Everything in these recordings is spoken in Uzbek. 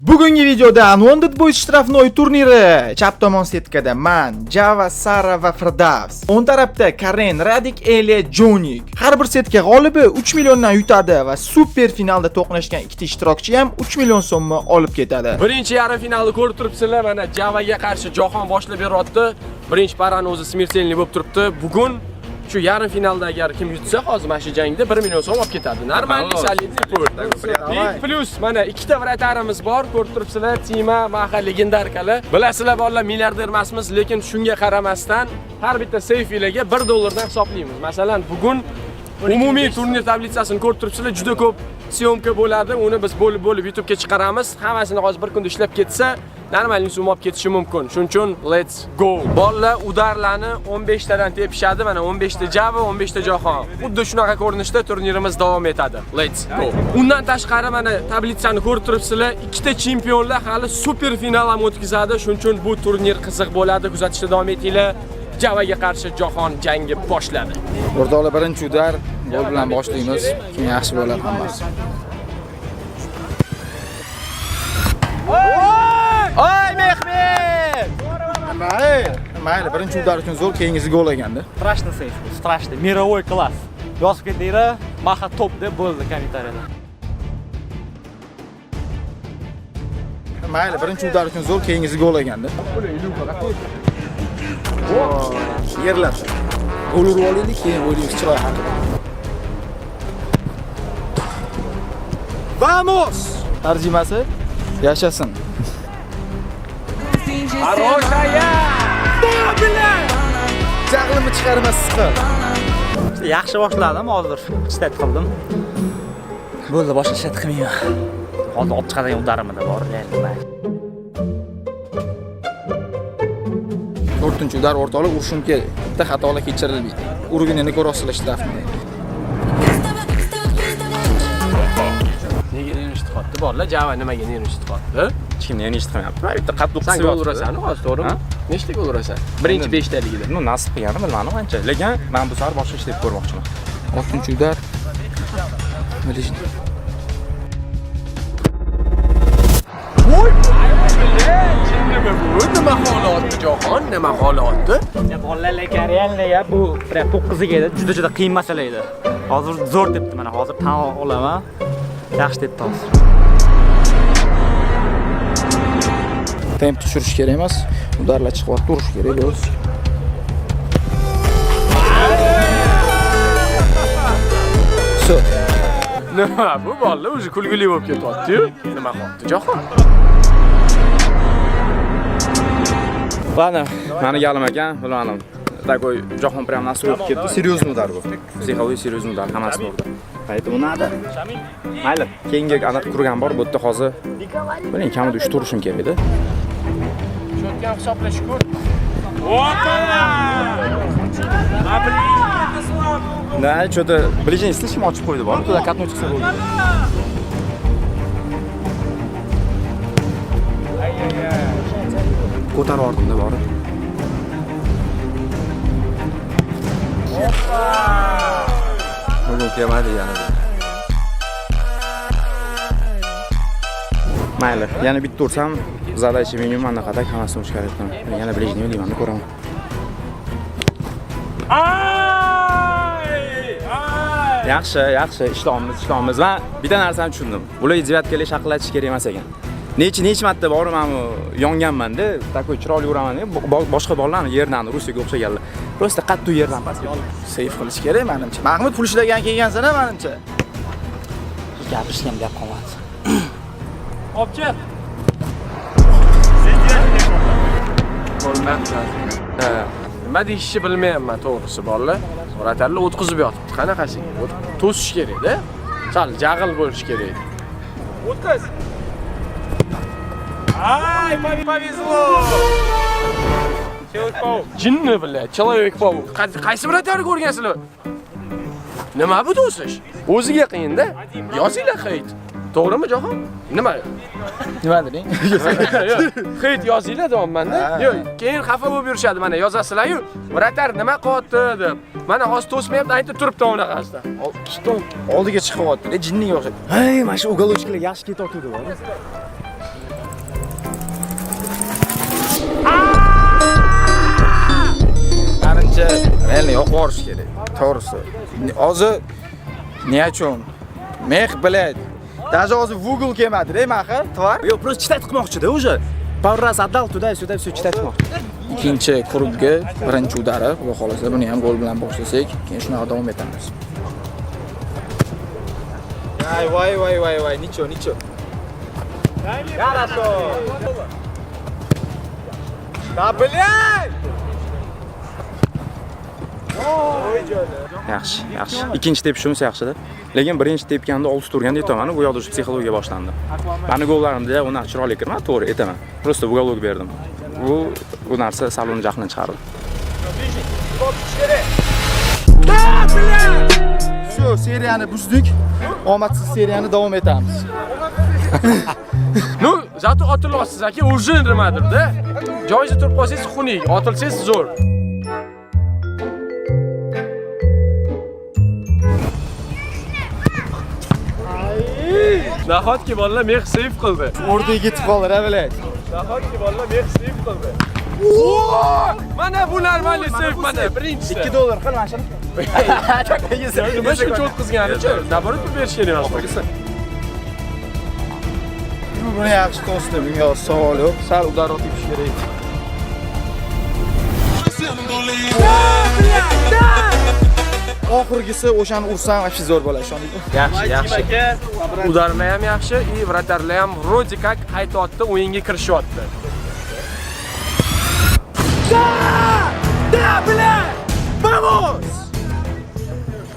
Bugungi videoda Unwanted Boys shtrafnoy turniri. Chap tomon setkada man, Java, Sara va Firdavs. O'ng tarafda Karen, Radik, Elia, Jonik. Har bir setga g'olibi 3 milliondan yutadi va super finalda to'qnashgan ikkita ishtirokchi ham 3 million so'mni olib ketadi. Birinchi yarim finalni ko'rib turibsizlar, mana Javaga qarshi Jahon boshlab beryapti. Birinchi parani o'zi smertelniy bo'lib turibdi. Bugun shu yarim finalda agar kim yutsa, hozir mana shu jangda 1 million so'm olib ketadi. Normalniy solidniy pul. Plus mana ikkita vratarimiz bor, ko'rib turibsizlar. Tima, Maha legendarkalar. Bilasizlar, bolalar milliarder emasmiz, lekin shunga qaramasdan har bitta seyfilarga $1 hisoblaymiz. Masalan, bugun umumiy turnir tablitsasini ko'rib turibsizlar, juda ko'p syomka bo'ladi. Uni biz bo'lib YouTube'ga chiqaramiz. Hammasini hozir bir kunda ishlab ketsa, normalniy sum olib ketishi mumkin. Shuning uchun let's go. Bolalar udarlarni 15 tadan tepishadi. Mana 15 ta Java, 15 ta Jahon. Xuddi shunaqa ko'rinishda turnirimiz davom etadi. Let's go. Undan tashqari mana tablitsani ko'rib turibsizlar. Ikkita chempionlar hali super final ham o'tkazadi. Shuning uchun bu turnir qiziq bo'ladi. Kuzatishda davom etinglar. Javaga qarshi Jahon jangi boshladi. O'rtoqlar, birinchi udar gol bilan boshlaymiz. Kim yaxshi bo'ladi hammasi. Oy Mehmet! Mayli, birinchi udar uchun zo'r, keyingisi gol eganda. Страшный сейф, страшный, мировой класс. Yozib ketinglar, Maha top deb bo'ldi kommentariyada. Mayli, birinchi udar uchun zo'r, keyingisi gol eganda. Yerlar. Gol urib olaylik, keyin o'ylaymiz chiroy haqida. Vamos! Tarjimasi yashasin. Хорошая! Jag'limni chiqarmas siqib. Yaxshi boshladim, hozir istat qildim. Bo'ldi, boshqa istat qilmayman. Hozir olib chiqadigan udarimda bor, endi. 4-chi udar o'rtoqlar, urishim kerak. Bitta xatolar kechirilmaydi. Urganini ko'rasizlar shtrafni. Nega eshitibdi? Bolalar Java nimaga eshitibdi? Hech kim meni eshitmayapti. Bitta qattiq Sen gol urasan, hozir to'g'rimi? Nechta gol urasan? Birinchi 5 taligida. No, nasib qilganim bilmadim qancha. Lekin men bu safar boshqa ish deb ko'rmoqchiman. 6-chi udar. Bilishni. Nima holatda Jahon, nima holatda? Bolalar Koreyalar bu 9 edi, juda qiyin masala edi. Hozir zo'r debdi, mana hozir tan olaman. Yaxshi debdi hozir. Temp tushirish kerak emas. Udarlar chiqib turish kerak o'zi. So. Nima bu bolalar o'zi kulgili bo'lib ketyapti-yu. Nima holatda Jahon? Ладно, mani galim ekan, bilmadim. Такой Jahon прям настроил ketdi, серьезный удар bu. Psixologik серьезный удар, hammasi bo'ldi. Поэтому надо. Mayli, keyingi aniq qurgan bor, bu yerda hozir biling kamida 3 turishim kerak edi. Shotga hisoblash ko'r. Da, что-то ближний слышим, ochib qo'ydi bor. Tуда katno chiqsa bo'ldi. Ko'tarib ordimda bor. Bugun kelmadi yana. Mayli, yana bitta ursam, задача minimum anaqada hammasini urish kerak ekan. Yana ближний o'ylayman, ko'raman. Yaxshi, ishlaymiz. Men bitta narsani tushundim. Ularga devatkali shaqillatish kerak emas ekan. Necha marta borib men yonganman-da, takoy chiroyli uraman-da, boshqa bolalarni yerdan Rusiyaga o'xshaganlar. Просто qattiq yerdan pastga olib Seyf qilish kerak menimcha. Mahmud pul ishlagan kelgansana menimcha. Gapirishgan gap qolmadi. Objet. Bo'lmadi. Nima deyishni bilmayapman, to'g'risi bolalar. So'ratarlar o'tkazib yotibdi. Qanaqasi? To'sish kerak-da. Sal jag'il bo'lish kerak. O'tkaz. Ay, повезло. Человек-паук. Jinni bilan, Человек-паук. Qaysi biratlarni ko'rgansizlar? Nima bu to'sish? O'ziga qiyin-da. Yozinglar hit. To'g'rimi, Jahon? Nima? Nima deding? Hit yozinglar deyapman-da. Yo'q, keyin xafa bo'lib yurishadi, mana yozasizlar-yu. Vratar nima qilyapti deb. Mana hozir to'smayapti, aytib turibdi unaqasida. Oldiga chiqyapti, jinniga o'xshaydi. Hey, mana shu uголочкlar yaxshi ketyapti. borish kerak. To'g'risi. Hozir nima uchun? Meh biladi. Даже hozir Google kelmadi-da, maxa, tovar. Yo'q, просто читать qilmoqchi-da уже. Parra раз отдал туда-сюда всё читать qilmoqchi. Ikkinchi kurubga birinchi udari, xudo xolasa buni ham gol bilan boshlasak, keyin shunaqa davom etamiz. Voy, nicho. Хорошо. Да, блядь! Yaxshi. Ikkinchi tepishimiz yaxshi-da. Lekin birinchi tepganda 6 turganda aytaman, bu yoqda psixologiya boshlandi. Mani gollarimda unaqa chiroyli kirmadi, to'g'ri aytaman. Просто bu golga berdim. Bu narsa salonni jahlidan chiqardi. Shu seriyani buzdik. Omadsiz seriyani davom etamiz. Ну, зато otilyapsiz aka, уже nimadir-da. Joyida turib qolsangiz xunuk, otilsangiz zo'r. Nahotki bolalar meh save qildi. O'rtaga ketib qoldi, biladi. Nahotki bolalar meh save qildi. Mana bu normal save mana birinchisi. $2 qil mana shuni. Nima shuncha o'tkazganicha? Naborot pul berishgan emas. Buni yaxshi to'sdi, bunga savol yo'q. Sal udarroq tepish kerak. Oxirgisi o'shani ursam, вообще zo'r bo'ladi, ishoningmi? Yaxshi. Udarlar ham yaxshi, и вратарlar ham вроде как qaytayotdi, o'yinga kirishyapti. Da, блядь! Vamos!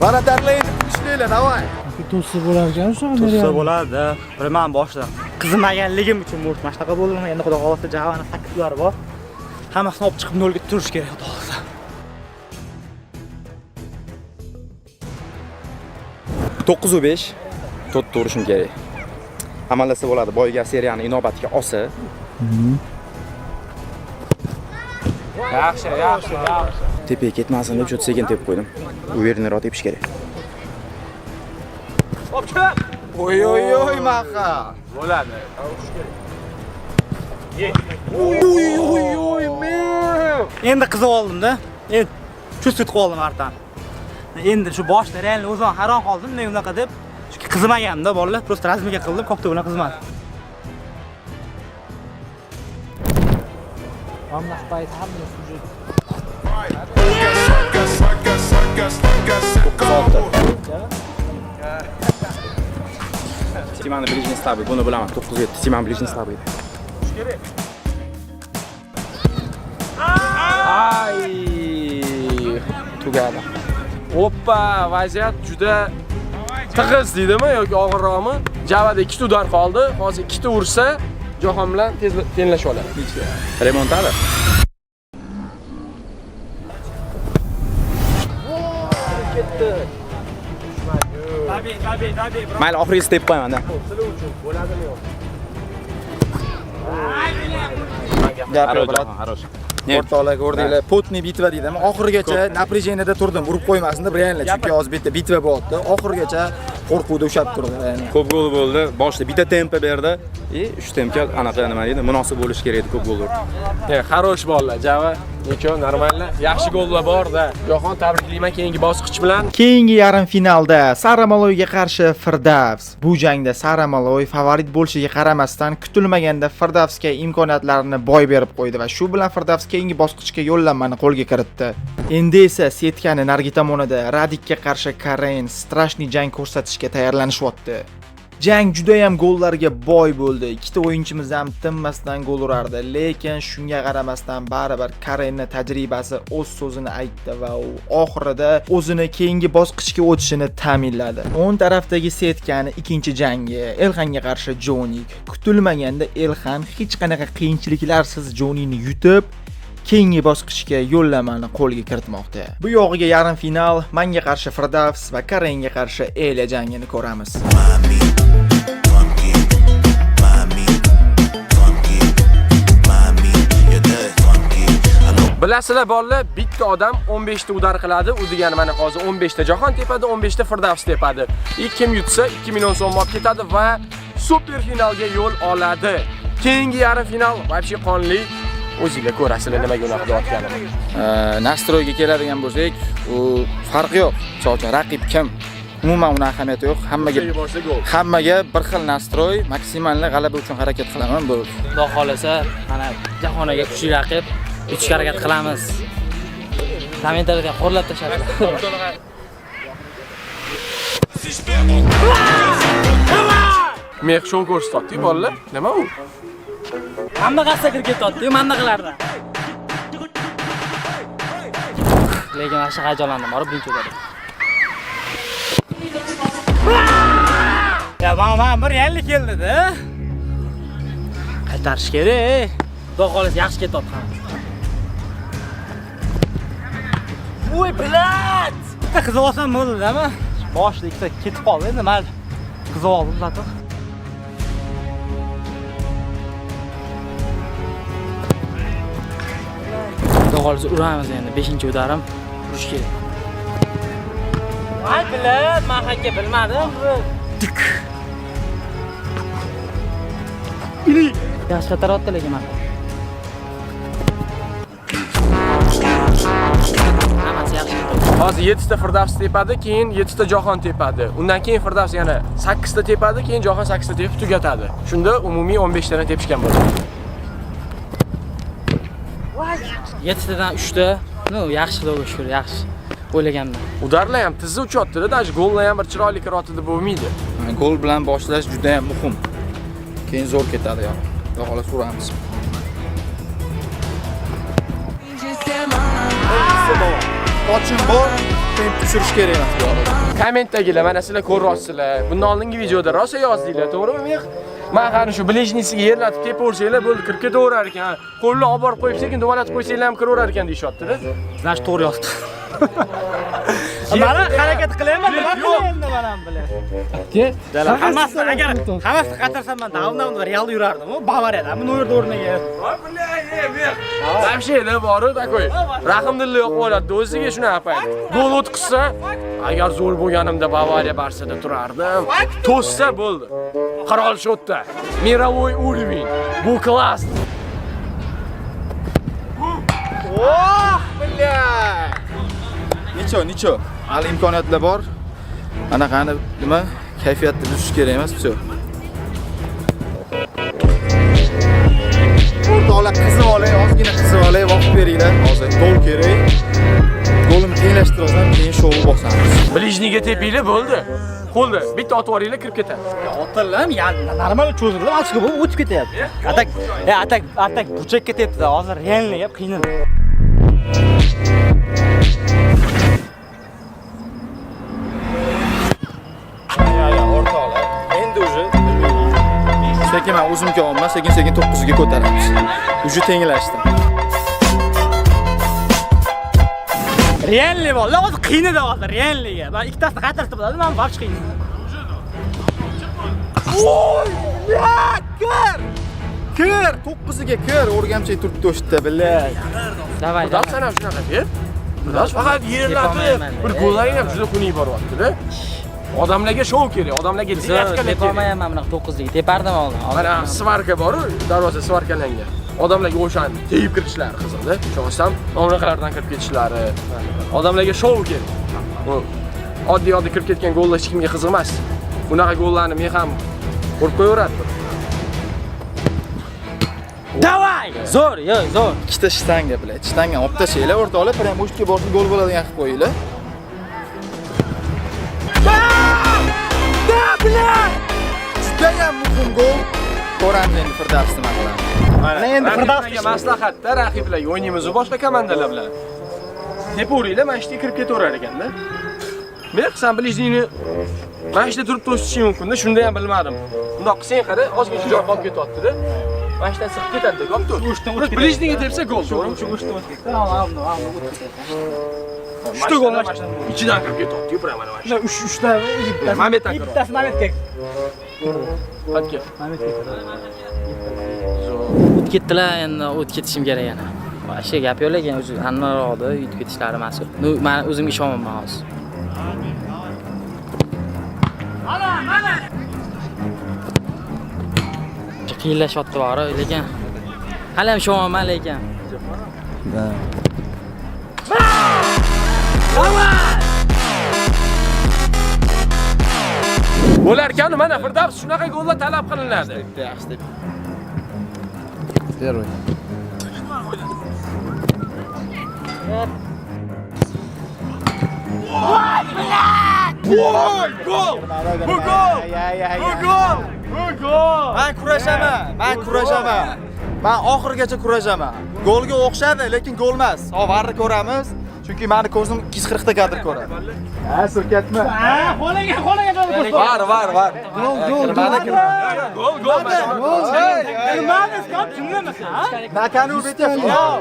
Varatarlar ishlaylar, davay. To'sa bo'lar ekan o'sha To'sa bo'ladi. Bilaman boshda. Qizimaganligim uchun mana shunaqa bo'ldim. Endi xudo xolasa Javani 8 ular bor. Hammasini olib chiqib 0 ga turish kerak, xudo xolasa. To'qqiz u 5 to'rtta urishim kerak. Amallasa bo'ladi. Boyga seriyani inobatga olsa. Yaxshi. Tepaga ketmasin deb cho't sekin tepib qo'ydim. U yerniroq tepish kerak. Oy, maxa. Bo'ladi. Endi qizib oldim-da. Endi cho'sib qoldim hartan. Endi shu boshda realni o'zim hayron qoldim. Men unaqa deb chunki qizimaganimda bolalar, просто razmiga qildim, kokta bilan qizmadi. Hamma payt hamma sujud. Timani ближний слабый, buni bilaman. 9-7 Timan ближний слабый. Ay! Tugadi. Oppa, vaziyat juda tig'iz deydimi yoki og'irroqmi? Javada 2 udar qoldi. Hozir 2 ta ursa, Jahon bilan tez tenglashib oladi. Remontada. Mayli, oxirgi step qo'yaman-da. Хорошо. O'rtoqlar ko'rdinglar, potni bitva deydimi? Oxirigacha naprejeniyada turdim, urib qo'ymasin deb realni, chunki hozir bitta bitva bo'ldi. Oxirigacha qo'rquvda ushlab turdi. Ko'p gol bo'ldi. Boshida bitta tempo berdi. Shu tempga anaqa nima deydi, munosib bo'lish kerak edi, ko'p gol urdi. Xarosh bolalar, Java. Necha normallar, yaxshi gollar bor-da. Jahon tabriklayman keyingi bosqich bilan. Keyingi yarim finalda Saramaloyga qarshi Firdavs. Bu jangda Saramaloy favorit bo'lishiga qaramasdan kutilmaganda Firdavsga imkoniyatlarini boy berib qo'ydi va shu bilan Firdavs keyingi bosqichga yo'llanmani qo'lga kiritdi. Endi esa setkani nargi tomonida Radikka qarshi Karen strashniy jang ko'rsatishga tayyorlanishyapti. Jang juda ham gollarga boy bo'ldi. Ikkita o'yinchimiz ham tinmasdan gol urardi, lekin shunga qaramasdan baribir Karenning tajribasi o'z so'zini aytdi va u oxirida o'zini keyingi bosqichga o'tishini ta'minladi. O'ng tarafdagi setkani ikkinchi jangi Elxanga qarshi Jonik. Kutilmaganda Elxan hech qanaqa qiyinchiliklarsiz Jonini yutib keyingi bosqichga yo'llanmani qo'lga kiritmoqda. Bu yog'iga yarim final Manga qarshi Firdavs va Karenga qarshi Elia jangini ko'ramiz. Bilasizlar bolalar, bitta odam 15 ta udar qiladi. U degani mana hozir 15 ta Jahon tepadi, 15 ta Firdavs tepadi. Kim yutsa 2 million so'm olib ketadi va super finalga yo'l oladi. Keyingi yarim final voобще qonli. O'zingizlar ko'rasizlar nimaga unaqa deyotganimni. Nastroyga keladigan bo'lsak, u farqi yo'q. Misol raqib kim? Umuman uning ahamiyati yo'q. Hammaga bir xil nastroy, maksimalni g'alaba uchun harakat qilaman bu. Xudo xolasa, mana jahonga kuchli raqib, uchga harakat qilamiz. Kommentariyada qo'llab tashlaymiz. Mehshon ko'rsatdi, bolalar. Nima u? Hamma qassa kirib ketdi, mandaqalardan. Lekin mana shu hayajonlandim, borib birinchi bo'ldi. Ya mana bir yangi keldi-da. Qaytarish kerak. Xudo xolasa yaxshi ketyapti. Voy, blat! Qizib olsam bo'ldi-da. Boshida ikkita ketib qoldi, endi men qizib oldim zaten. Xudo xolasa uramiz endi 5-udarim urish kerak. Voy, blat, men hakka bilmadim. Tik. Ili. Yaxshi qataryapti lekin men. Hammasi yaxshi ketadi. Hozir 7 ta Firdavs tepadi, keyin 7 ta Jahon tepadi. Undan keyin Firdavs yana 8 ta tepadi, keyin Jahon 8 ta tepib tugatadi. Shunda umumiy 15 tadan tepishgan bo'ladi. 7 tadan 3 ta. No, yaxshi xudoga shukr, yaxshi. O'ylaganman. Udarlar ham tizza uchyapti-da, даже gollar ham bir chiroyli kiratdi deb bo'lmaydi. Gol bilan boshlash juda ham muhim. Keyin zo'r ketadi yo'q. Xudo xolasa uramiz. Qochim bor, temp tushirish kerak emas. Kommentdagilar mana sizlar ko'ryapsizlar. Bundan oldingi videoda rosa yozdinglar, to'g'rimi? Men qani shu bilejnisiga yerlatib tepaversanglar bo'ldi, kirib ketaverar ekan. Qo'lni olib borib qo'yib sekin dumalatib qo'ysanglar ham kiraverar ekan deyishyapti-da. Znash to'g'ri yozdi. Mana harakat qilaman, nima qilaman men ham bilan. Hammasi qatarsam men davomdan Real yurardim, Bavariyada, men u yerda o'rnaga. Вообще-da boru takoy. Rahimdillo yo'q bo'ladi, o'ziga shunaqa payt. Gol o'tkizsa, agar zo'r bo'lganimda Bavariya Barsada turardim. To'ssa bo'ldi. Qirol shotda. Mirovoy уровень. Bu klass. Oh, billa! Nicho. Hali imkoniyatlar bor. Anaqani nima? Kayfiyatni buzish kerak emas, все. O'rtoqlar qizib olay, ozgina qizib olay, vaqt beringlar. Hozir gol kerak. Golni tenglashtirib, keyin shou bosamiz. Bilishniga tepinglar bo'ldi. Qo'lda bitta otib yuboringlar kirib ketadi. Otillam, yani normal cho'zilib, ochib bo'lib o'tib ketyapti. Atak burchakka tepdi, hozir realni gap qiynaldi. Sekin men o'zimga olma, sekin 9 ga ko'taramiz. Uji tenglashdi. Realni bor. Hozir qiynadi hozir realniga. Men ikkitasini qatartirib bo'ladi, men vaqt qiynadi. Voy! Kir! 9 ga kir, o'rgamchak turibdi o'shda, bilay. Davay. Xudo sana shunaqa deb. Xudo faqat yerlatib, bir gollaring ham juda xunuk boryapti-da. Odamlarga shou kerak, odamlarga diyatka kerak. Tepamayman bunaqa 9 ga. Tepardim oldin. Mana svarka bor, darvoza svarkalangan. Odamlarga o'shani teyib kirishlari qiziqda. Sho'sam, mamlakatlardan kirib ketishlari. Odamlarga shou kerak. Oddiy kirib ketgan gollar hech kimga qiziq emas. Bunaqa gollarni men ham urib qo'yaverardim. Davay! Zo'r, zo'r. Ikkita shtanga bilan, shtanga olib tashlaylar, o'rtoqlar, prям o'shga borib gol bo'ladigan qilib qo'yinglar. Juda ham muhim gol. Ko'ramiz endi Firdavsni maqlab. Mana endi Firdavsga maslahatda raqiblarga o'ynaymiz boshqa komandalar bilan. Tepaveringlar, mana shunday kirib ketaverar ekanda. Men qisam bilishingni mana shunday turib to'sishing mumkin-da, shunda ham bilmadim. Bundoq qilsang qara, ozgina joy qolib ketyapti-da. Mana shundan siqib ketadi-da, goptur. Bilishingga tepsa gol, to'g'rimi? Shu go'shtni o'tib ketdi. O'tib ketdi. Uchta gol ichidan kirib ketyapti-yu, mana mana shu. 3 ta Mametdan kirib. bittasi Mametga. Qatga. Mametga. O'tib ketdilar, endi o'tib ketishim kerak yana. Boshqa gap yo'q lekin o'zi annoqda o'tib ketishlari mas'ul. Men o'zimga ishonaman hozir. Mana. Qiyinlashyapti bari, lekin Hali ham sho'maman lekin. Bo'larkan, mana Firdavs shunaqa gollar talab qilinadi. Yaxshi deb. Men kurashaman. Men oxirigacha kurashaman. Golga o'xshadi, lekin gol emas. Varni ko'ramiz. Chunki meni ko'zim 240 ta kadr ko'radi. Ha, surkatma. Qo'liga Var. Gol. Nimani iskab tushunmaysan, ha? Nakanu bitta final.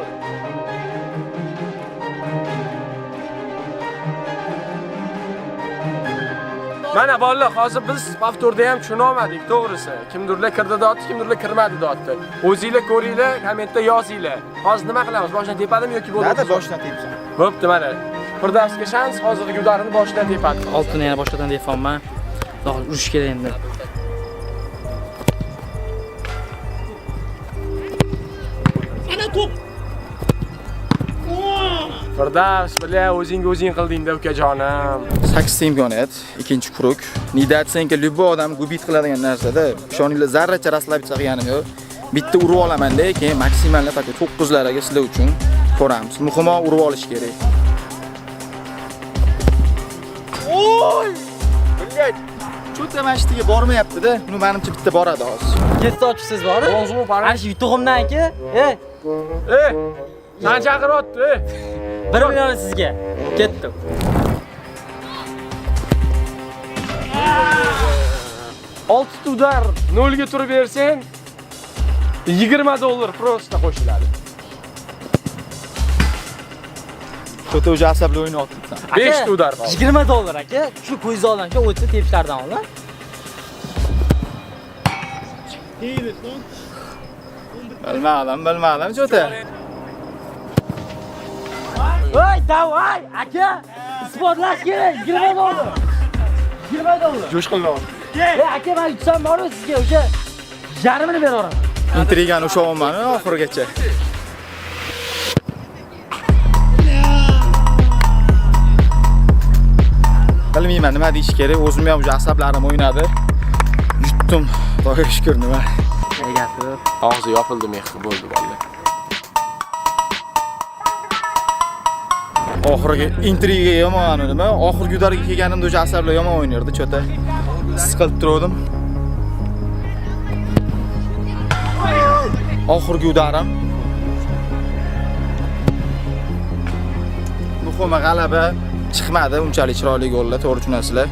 Mana bolalar, hozir biz повторda ham tushuna olmadik, to'g'risi. Kimdirlar kirdi deyapti, kimdirlar kirmadi deyapti. O'zingizlar ko'ringlar, kommentda yozinglar. Hozir nima qilamiz? Boshdan tepadimi yoki bo'ladi? Nada boshdan tepsin. Bo'pti, mana. Firdavsga shans, hozirgi udarini boshdan tepadi. Oltini yana boshqadan deyapman. Hozir urish kerak endi. Firdavs, biля, o'zing qilding-da, ukajonim. 8 ta imkoniyat, ikkinchi kuruk. Nidatsenka любой odam gubit qiladigan narsada, ishoninglar zarracha расслабиться qilganim yo'q. Bitta urib olaman-da, keyin maksimalni faqat 9 larga sizlar uchun ko'ramiz. Muhimi urib olish kerak. Oy! Bilgan. Cho'ta mashtiga bormayapti-da. Uni menimcha bitta boradi hozir. Ketdi ochsiz bor. O'zim pora. Ana shu yutug'imdan-ki, Sen chaqiryapti, 1 million sizga. Ketdim. Oltita udar 0 ga turib bersang, $20 prosta qo'shiladi. Cho'ta уже asabli o'ynayapsan. 5 ta udar qoldi. $20 aka. Shu ko'zingiz oldan shu o'tsa tepishlardan oling. Bilmadim, cho'ta. Voy, davay, aka. Isbotlash kerak, $20. $20. Jo'shqinlar. Aka, men yutsam bor-ku sizga o'sha yarmini beraman. Intrigani o'shaman oxirigacha. Bilmayman nima deyish kerak, o'zim ham asablarim o'ynadi. Yutdim, Xudoga shukr nima. Og'zi yopildi, mehri bo'ldi bolalar. Oxirgi intriga yomon nima? Oxirgi udarga kelganimda o'sha asablar yomon o'ynardi, cho'ta. Siqilib turdim. Oxirgi udarim. Muhimi g'alaba chiqmadi, unchalik chiroyli gollar, to'g'ri tushunasizlar.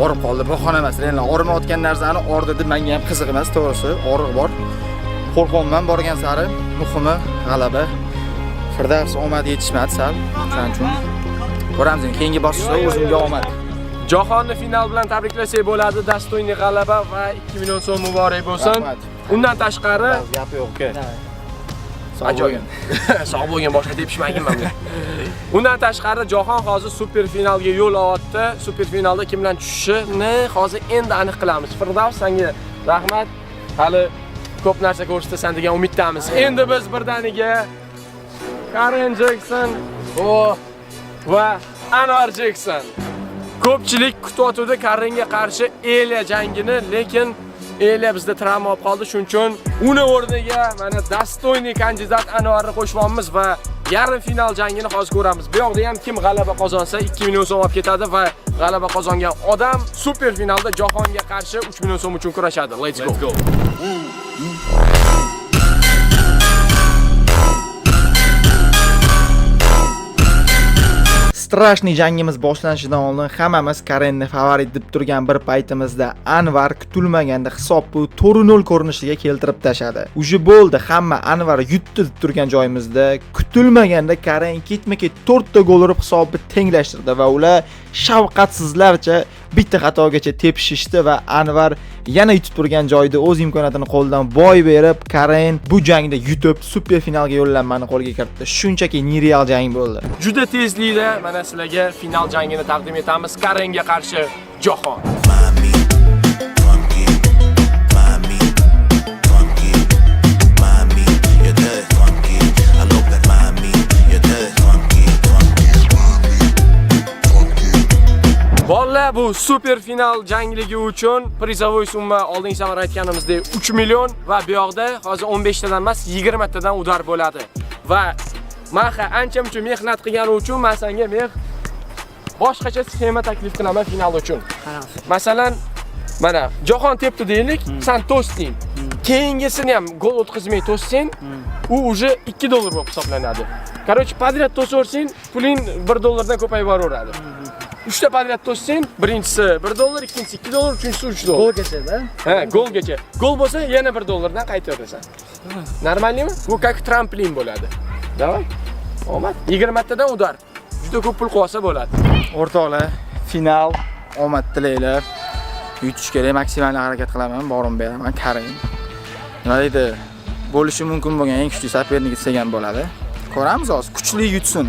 Orib qoldi, bahona emas. Endi orimayotgan narsani ordi deb menga ham qiziq emas, to'g'risi. Oriq bor. Qo'rqonman borgan sari, muhimi g'alaba. Firdavs omad yetishmadi sal. Shuning uchun ko'ramiz, keyingi bosqichda o'zimga omad. Jahonni final bilan tabriklasak bo'ladi. Dastoyni g'alaba va 2 million so'm muborak bo'lsin. Undan tashqari Gapi yo'q, uka. ajoyib. Sog' bo'lgan, boshqa tepishmagan men. Undan tashqari Jahon hozir super finalga yo'l oldi. Super finalda kimlar tushishini hozir endi aniq qilamiz. Firdavs, senga rahmat. Hali ko'p narsa ko'rsatasan degan umiddamiz. Endi biz birdaniga Karen Jackson va Anwar Jackson. Ko'pchilik kutyotuvdi Karenga qarshi Elya jangini, lekin Elya bizda travma olib qoldi, shuning uchun uni o'rniga mana Dastoyni kandidat Anwarni qo'shmoqmiz va yarim final jangini hozir ko'ramiz. Bu yoqda ham kim g'alaba qozonsa 2 million so'm olib ketadi va g'alaba qozongan odam super finalda Jahonga qarshi 3 million so'm uchun kurashadi. Let's go. Strashniy jangimiz boshlanishidan oldin hammamiz Karenni favorit deb turgan bir paytimizda Anwar kutilmaganda hisobni 4-0 ko'rinishiga keltirib tashadi. Uji bo'ldi, hamma Anwar yutdi deb turgan joyimizda kutilmaganda Karen ketma-ket 4 ta gol urib hisobni tenglashtirdi va ular shafqatsizlarcha bitta xatogacha tepishishdi va Anwar yana yutib turgan joyda o'z imkoniyatini qo'ldan boy berib, Karen bu jangda yutib super finalga yo'llanmani qo'lga kiritdi. Shunchaki nereal jang bo'ldi. Juda tezlikda mana sizlarga final jangini taqdim etamiz. Karenga qarshi Jahon. You're the bu super final jangligi uchun prizavoy summa oldingi safar aytganimizdek 3 million va bu yoqda hozir 15 tadan emas 20 tadan udar bo'ladi. Va men ancha-muncha mehnat qilganim uchun men senga boshqacha sxema taklif qilaman final uchun. Masalan, mana Jahon tepdi deylik, sen to'sding. Keyingisini ham gol o'tkazmay to'ssang, u уже 2 dollar bo'lib hisoblanadi. Короче, подряд to'sarsang, puling 1 dollardan ko'payib boraveradi. 3 ta подряд to'ssang, birinchisi 1 dollar, ikkinchisi 2 dollar, uchinchisi 3 dollar. Golgacha-da? Ha, golgacha. Gol bo'lsa yana 1 dollardan qaytarasan. Normalmi? Bu как tramplin bo'ladi. Davay. Omad 20 tadan udar. Juda ko'p pul qo'ysa bo'ladi. O'rtoqlar, final omad tilaylar. Yutish kerak, maksimal harakat qilaman, borim beraman, Karim. Nima deydi? Bo'lishi mumkin bo'lgan eng kuchli sopernik degan bo'ladi. Ko'ramiz hozir, kuchli yutsin.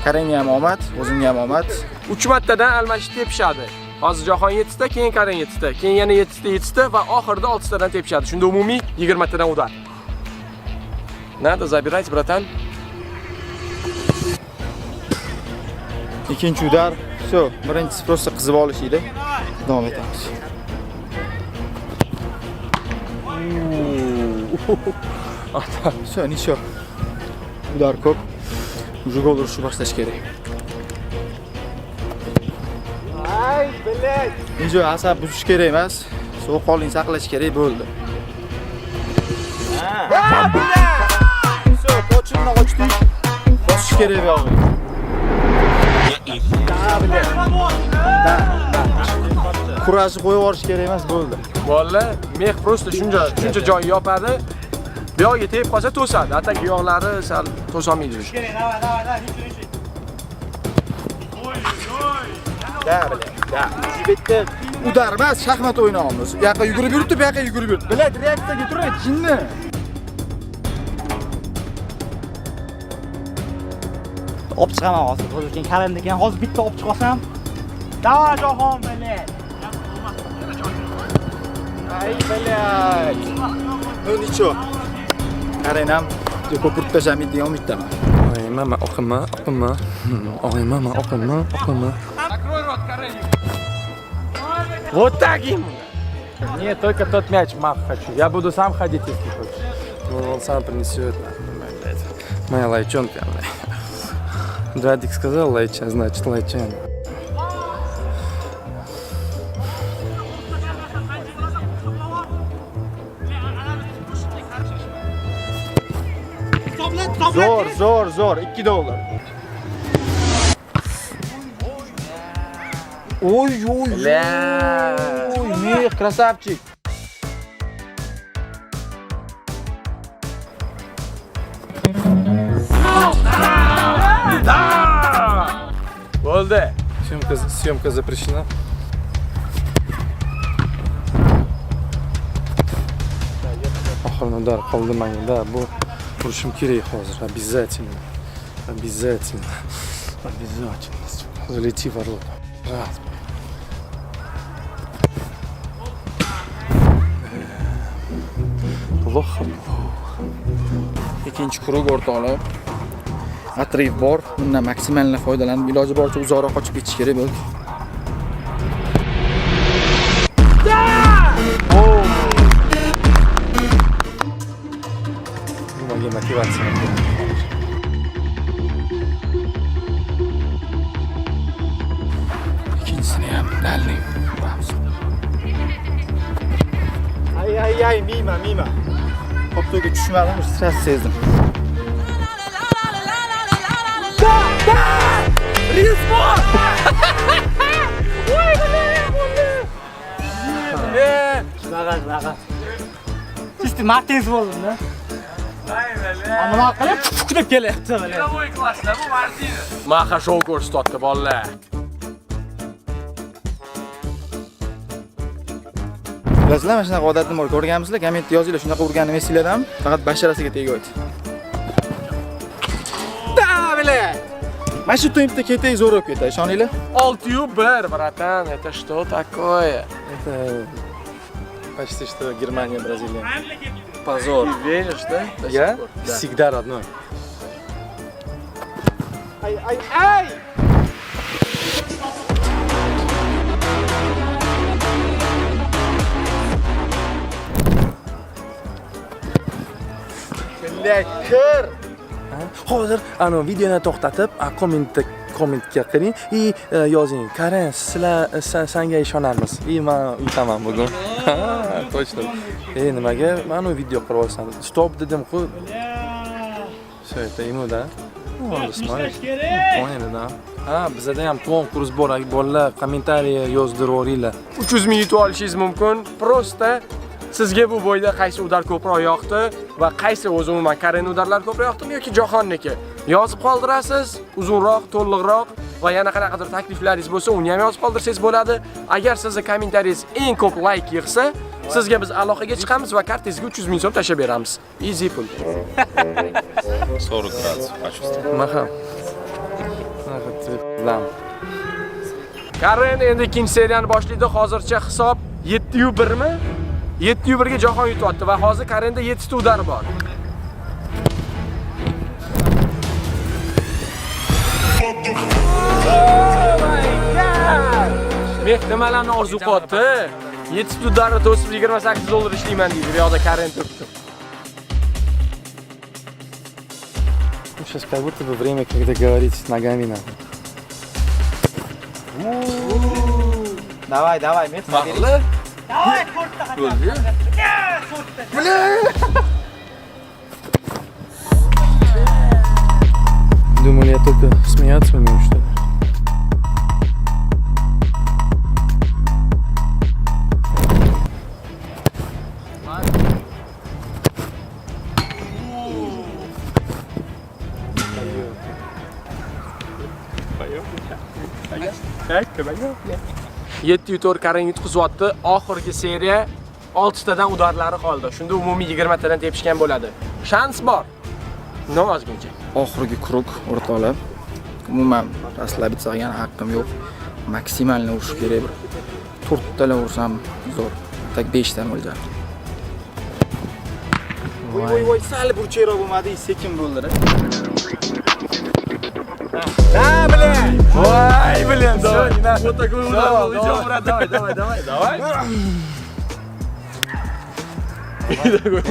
Karimga ham omad, o'zimga ham omad. 3 martadan almashib tepishadi. Hozir Jahon 7 ta, keyin Karim 7 ta, keyin yana 7 ta va oxirida 6 tadan tepishadi. Shunda umumiy 20 tadan udar. Надо забирать, bratан. Ikkinchi udar. Все, birinchisi просто qizib olish edi. Davom etamiz. Все, ничего. Udar ko'p. Уже gol urishni boshlash kerak. Ay, bilay. Nijot asab buzish kerak emas. Sovuqqonlikni saqlash kerak bo'ldi. Все, pochimdan ochdik. Bosish kerak bu yog'i. Kurajni qo'yib yuborish kerak emas, bo'ldi. Vallahi, mex просто shuncha joy yopadi. Bu yoqqa tegib qolsa to'sadi. Atak yoqlari sal to'solmaydi. Bitta udar emas, shaxmat o'ynaymiz. Bu yoqqa yugurib yuribdi, bu yoqqa yugurib yuribdi. Bilad, reaksiyaga turadi, jinni. Olib chiqaman hozir. Hozir Karimda ekan, hozir bitta olib chiqsam. Davay Jahon bilan. Ay, bilad. Ну ничего. Karinam, ko'pirib tashamaydi degan umiddaman. Oy, mama, o'qima. Oy, mama, o'qima. Закрой рот, Карен. Вот так ему. Нет, только тот мяч мах хочу. Я буду сам ходить, если хочешь. Ну, он сам принесет. Моя лайчонка. Дадик сказал лайча, значит лайчан. Zo'r, 2 dollar. Oy, meh, krasavchik. Bo'ldi. Съемка запрещена. Oxirgi udar qoldi menga, bu urishim kerak hozir, обязательно. Залети в ворота. Раз. Плохо. Ikkinchi krug o'rtoqlar. Atrif bor. Bundan maksimal foydalanib, iloji boricha uzoqroq qochib ketish kerak bo'ldi. Bunga motivatsiya. Ikkinchisini ham dalning. Ay, mima. Qopto'ga tushmadim, stress sezdim. Shunaqa. Чисто Martins bo'ldim-da. Nima qilib deb kelyapti mana. Voy klassda bu Martin. Maha show ko'rsatdi bolalar. Bilasizlar, mana shunaqa odatim bor. Ko'rganmisizlar? Kommentda yozinglar, shunaqa urganni Messilardan faqat basharasiga tegaydi. Mana shu to'yibda ketay zo'r bo'lib ketadi, ishoninglar. 6-1, bratан, это что такое? Это почти что Германия, Бразилия. Позор. Ты веришь, да? Я всегда родной. Ay! Kir. Hozir ana videoni to'xtatib, kommentga qiling va yozing. Karen, senga ishonamiz. Men uytaman bugun. Точно. Nimaga mana video qilib olsam? Stop dedim-ku. Все, это ему, да? Он смотрит. Поняли, да? Bizda ham konkurs bor, bolalar kommentariy yozdiravringlar. 300 ming yutib olishingiz mumkin. Prosta sizga bu bo'yda qaysi udar ko'proq yoqdi va qaysi o'zi umuman Karen udarlar ko'proq yoqdimi yoki Jahonniki? Yozib qoldirasiz, uzunroq, to'liqroq va yana qanaqadir takliflaringiz bo'lsa, uni ham yozib qoldirsangiz bo'ladi. Agar sizning kommentariyangiz eng ko'p like yig'sa, sizga biz aloqaga chiqamiz va kartingizga 300 ming so'm tashlab beramiz. Easy pul. 40 градусов почувствовал. Maha. Lam. Karen endi ikkinchi seriyani boshlaydi. Hozircha hisob 7-1 mi? 7-1 ga Jahon yutyapti va hozir Karenda 7 ta udari bor. Mehnalarni orzu qildi. 7 ta udarni to'sib $28 ishlayman deydi. Bu yoqda Karen turibdi. Сейчас как будто бы время, когда говорить с ногами надо. Давай, men Maqli? Давай, to'rtta qatla. Думали, я только смеяться умею, что ли? Yetti yutor Karen yutqizyapti. Oxirgi seriya 6 tadan udarlari qoldi. Shunda umumiy 20 tadan tepishgan bo'ladi. Shans bor. Nima ozguncha. Oxirgi krug o'rtoqlar. Umuman расслабиться qilgan haqqim yo'q. Maksimalni urish kerak. 4 talar ursam zo'r. Tak 5 ta mo'ljal. Voy, sal burchakroq bo'lmadi, sekin bo'ldi-da. Voy, bilan, давай. Вот такой удар получил, брат. Давай.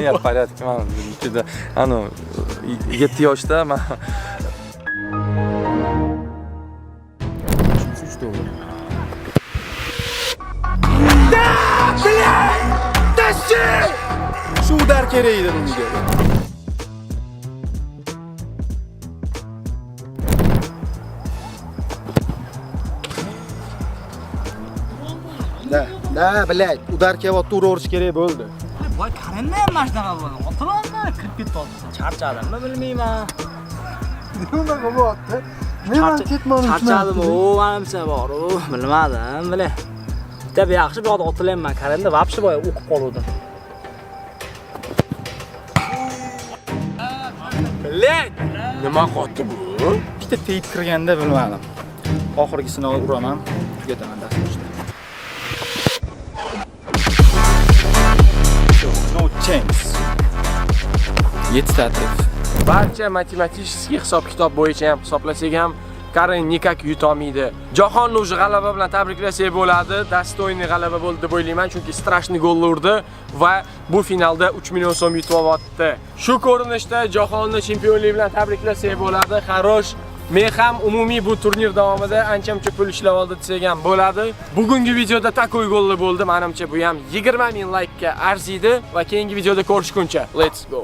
Я в порядке, мама. Чудо. А ну, 7 yoshda men Shu udar kerak edi bunga. Da, bilay, udar kelyapti, uraverish kerak bo'ldi. Voy, Karenni ham mana shunaqa bo'ldi. Otilolma, kirib ketdi. Charchadimmi, bilmayman. Nima qilyapti? Men ketmadim. Charchadim, menimcha bor, bilmadim, bilay. Bitta yaxshi bu yoqda otilayman, Karenda vobshe boya o'qib qoluvdim. Bilan. Nima qotdi bu? Bitta teyit kirganda bilmadim. Oxirgisini uraman, tugataman dasturni. No chance. 7 ta atraf. Barcha matematik hisob-kitob bo'yicha ham hisoblasak ham Karen nikak yutolmaydi. Jahonni o'zi g'alaba bilan tabriklasak bo'ladi. Dostoyniy g'alaba bo'ldi deb o'ylayman, chunki strashniy gol urdi va bu finalda 3 million so'm yutib oldi. Shu ko'rinishda Jahonni chempionlik bilan tabriklasak bo'ladi. Xarosh. Men ham umumiy bu turnir davomida ancha-muncha pul ishlab oldi desak ham bo'ladi. Bugungi videoda takoy golli bo'ldi. Menimcha bu ham 20 ming like ga arziydi va keyingi videoda ko'rishguncha. Let's go.